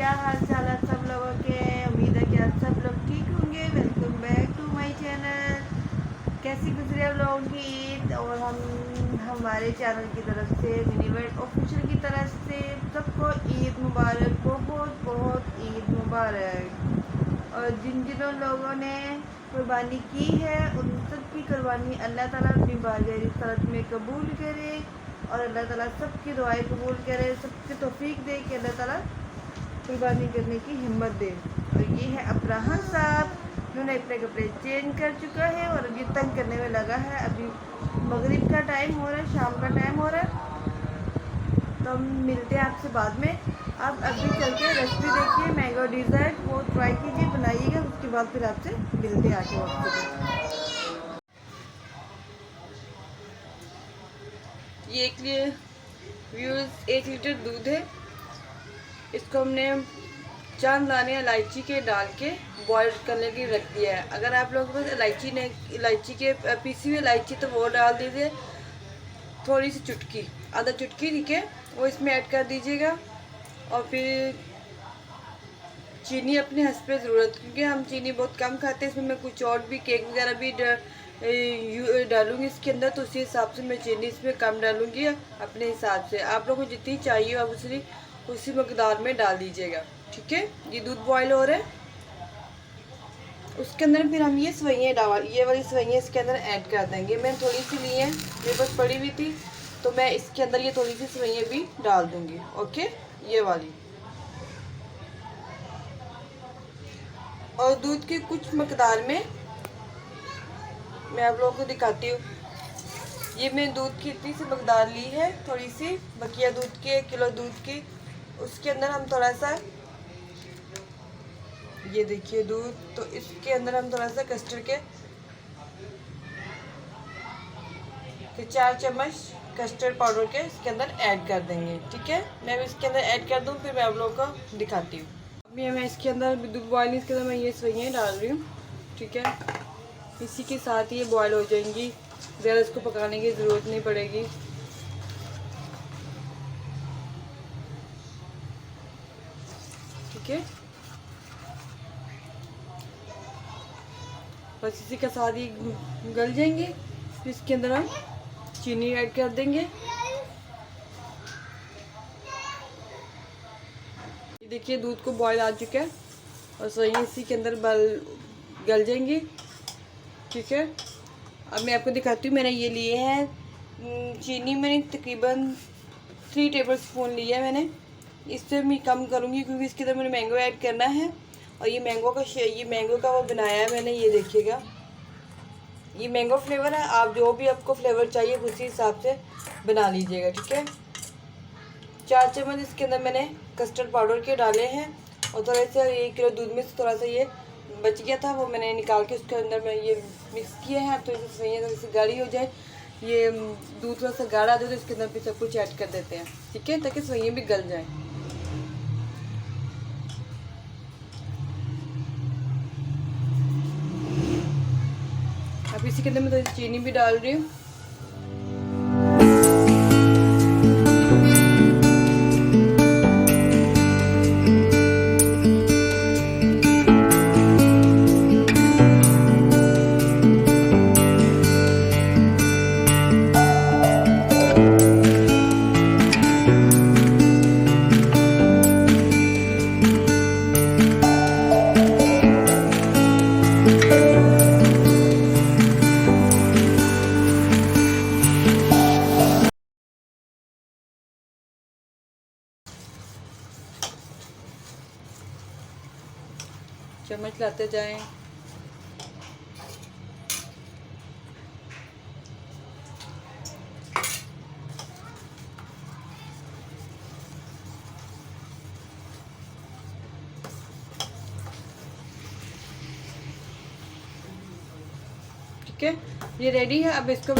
क्या हाल चाल है सब लोगों के। उम्मीद है कि आप सब लोग ठीक होंगे। Welcome back to my channel. कैसी गुजरी आप लोगों की ईद। और हम हमारे चैनल की तरफ से मिनी वर्ल्ड ऑफिशियल की तरफ से सबको ईद मुबारक, बहुत बहुत ईद मुबारक। और जिन जिन लोगों ने कुर्बानी की है उन सब की कुर्बानी अल्लाह ताला अपनी बारगाह रिसालत में कबूल करे और अल्लाह ताला सबकी दुआएं कबूल करे, सबकी तौफीक दे कि अल्लाह ताला कुर्बानी करने की हिम्मत दे। और ये है अब्राहम साहब, उन्होंने अपने कपड़े चेंज कर चुका है और अभी तंग करने में लगा है। अभी मगरिब का टाइम हो रहा है, शाम का टाइम हो रहा है, तो हम मिलते हैं आपसे बाद में। आप अभी चल के रेसिपी देखिए मैंगो डिज़र्ट, वो ट्राई कीजिए, बनाइएगा, उसके बाद फिर आपसे मिलते हैं आके वक्त। ये एक व्यूज़ 1 लीटर दूध है, इसको हमने चंद दाने इलायची के डाल के बॉयल करने के लिए रख दिया है। अगर आप लोगों के पास इलायची के पीसी हुई इलायची तो वो डाल दीजिए, थोड़ी सी चुटकी, आधा चुटकी, ठीक है, वो इसमें ऐड कर दीजिएगा। और फिर चीनी अपने हंस पे ज़रूरत, क्योंकि हम चीनी बहुत कम खाते हैं, इसमें मैं कुछ और भी केक वगैरह भी डालूंगी इसके अंदर, तो उसी हिसाब से मैं चीनी इसमें कम डालूंगी अपने हिसाब से। आप लोगों को जितनी चाहिए आप उसी मकदार में डाल दीजिएगा, ठीक है। ये दूध बॉयल हो रहा है, उसके अंदर फिर हम ये वाली सवैयाँ इसके अंदर ऐड कर देंगे। मैंने थोड़ी सी ली है, मेरे पास पड़ी हुई थी, तो मैं इसके अंदर ये थोड़ी सी सवैयाँ भी डाल दूंगी, ओके, ये वाली। और दूध की कुछ मकदार में मैं आप लोगों को दिखाती हूँ। ये मैं दूध की इतनी सी मकदार ली है, थोड़ी सी बकिया दूध की, 1 किलो दूध की, उसके अंदर हम थोड़ा सा, ये देखिए दूध, तो इसके अंदर हम थोड़ा सा कस्टर्ड के 4 चम्मच कस्टर्ड पाउडर के इसके अंदर ऐड कर देंगे, ठीक है। मैं इसके अंदर ऐड कर दूँ, फिर मैं आप लोगों को दिखाती हूँ। अभी मैं इसके अंदर दूध बॉयल, इसके अंदर मैं ये सवैयाँ डाल रही हूँ, ठीक है। इसी के साथ ये बॉयल हो जाएंगी, ज़्यादा इसको पकाने की ज़रूरत नहीं पड़ेगी। ठीक है, बस इसी के साथ ही गल जाएंगे। फिर इसके अंदर हम चीनी ऐड कर देंगे। ये देखिए दूध को बॉयल आ चुका है और सही इसी के अंदर गल जाएंगे, ठीक है। अब मैं आपको दिखाती हूँ, मैंने ये लिए हैं चीनी, मैंने तकरीबन 3 टेबल स्पून लिया है मैंने। इससे मैं कम करूँगी क्योंकि इसके अंदर मैंने मैंगो ऐड करना है और ये मैंगो का वो बनाया है मैंने, ये देखिएगा, ये मैंगो फ्लेवर है। आप जो भी आपको फ्लेवर चाहिए उसी हिसाब से बना लीजिएगा, ठीक है। 4 चम्मच इसके अंदर मैंने कस्टर्ड पाउडर के डाले हैं और थोड़ा सा 1 किलो दूध में से थोड़ा सा ये बच गया था, वो मैंने निकाल के उसके अंदर मैं ये मिक्स किया है। तो इसे सही थोड़ी सी गाढ़ी हो जाए, ये दूध थोड़ा सा गाढ़ा दे तो इसके अंदर फिर सब कुछ ऐड कर देते हैं, ठीक है, ताकि सवैयाँ भी गल जाए। अब इसी के अंदर मैं थोड़ी सी चीनी भी डाल रही हूँ। चम्मच लाते जाएं। ठीक है, ये रेडी है। अब इसको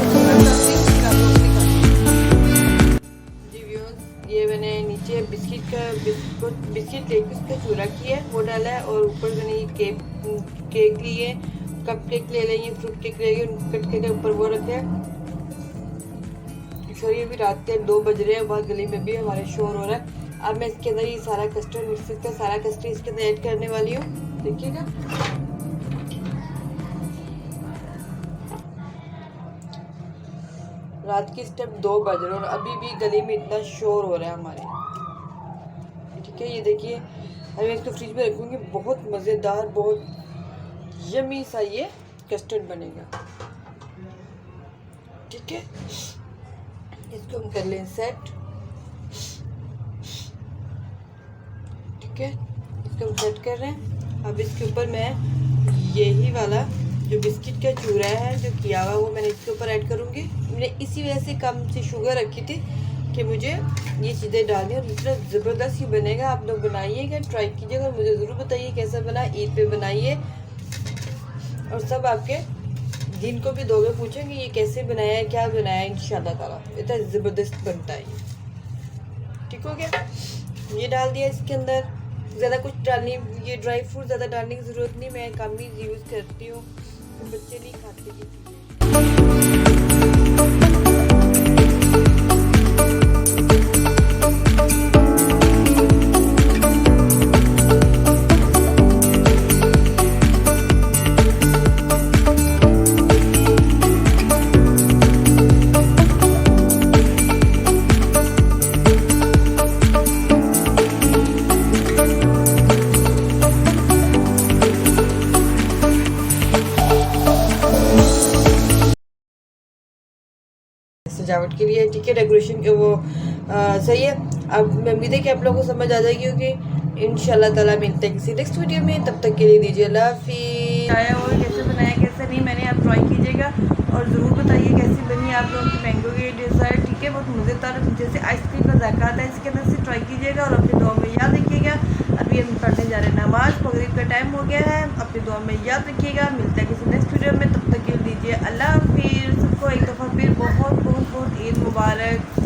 ये मैंने नीचे बिस्किट लेके उसका चूरा किया है, वो डाला है, और ऊपर मैंने ये केक लिए, कप केक ले लेंगे, फ्रूट केक ले लेंगे, कट के ऊपर वो रखे हैं। सर ये भी रात के 2 बज रहे हैं, बहुत गली में भी हमारे शोर हो रहा है। अब मैं इसके अंदर ये सारा कस्टर्ड मिक्स का सारा कस्टर्ड इसके अंदर ऐड करने वाली हूँ। देखिएगा रात की स्टेप 2 बज रहे और अभी भी गले में इतना शोर हो रहा है हमारे। ठीक है, ये देखिए अभी मैं इसको फ्रिज में रखूँगी। बहुत मज़ेदार, बहुत यमी सा ये कस्टर्ड बनेगा। ठीक है, इसको हम कर लें सेट। ठीक है, इसको हम सेट कर रहे हैं। अब इसके ऊपर मैं यही वाला जो बिस्किट का चूरा है जो किया हुआ वो मैंने इसके ऊपर ऐड करूँगी। मैंने इसी वजह से कम से शुगर रखी थी कि मुझे ये चीज़ें डालनी, और इतना ज़बरदस्त ही बनेगा। आप लोग बनाइएगा, ट्राई कीजिएगा और मुझे ज़रूर बताइए कैसा बना। ईद पे बनाइए और सब आपके दिन को भी दोगे पूछेंगे ये कैसे बनाया है, क्या बनाया है। इंशाल्लाह ताला इतना ज़बरदस्त बनता है ये। ठीक हो गया, ये डाल दिया इसके अंदर। ज़्यादा कुछ डालनी, ये ड्राई फ्रूट ज़्यादा डालने की ज़रूरत नहीं, मैं कम ही यूज़ करती हूँ, तो बच्चे नहीं खाते ये चीज़ें। सजावट के लिए। ठीक है, डेकोरेशन के वो सही है। अब मैं उम्मीद है कि आप लोगों को समझ आ जाएगी होगी। इंशाल्लाह ताला मिलते हैं किसी नेक्स्ट वीडियो में, तब तक के लिए दीजिए अल्लाह हाफिज़। आया और कैसे बनाया कैसे नहीं, मैंने आप ट्राई कीजिएगा और ज़रूर बताइए कैसी बनी आप लोगों की मैंगो की डिज़र्ट। ठीक है, बहुत मज़ेदार जैसे आइसक्रीम का जायका आता है, इसके अंदर से ट्राई कीजिएगा और अपनी दुआ में याद रखिएगा। अभी हम पढ़ने जा रहे हैं नमाज़, मगरिब का टाइम हो गया है। अपनी दुआ में याद रखिएगा, मिलता है किसी नेक्स्ट वीडियो में, तब तक के लिए दीजिए अल्लाह हाफिज़। सबको एक दफ़ा फिर बहुत बहुत बहुत ईद मुबारक।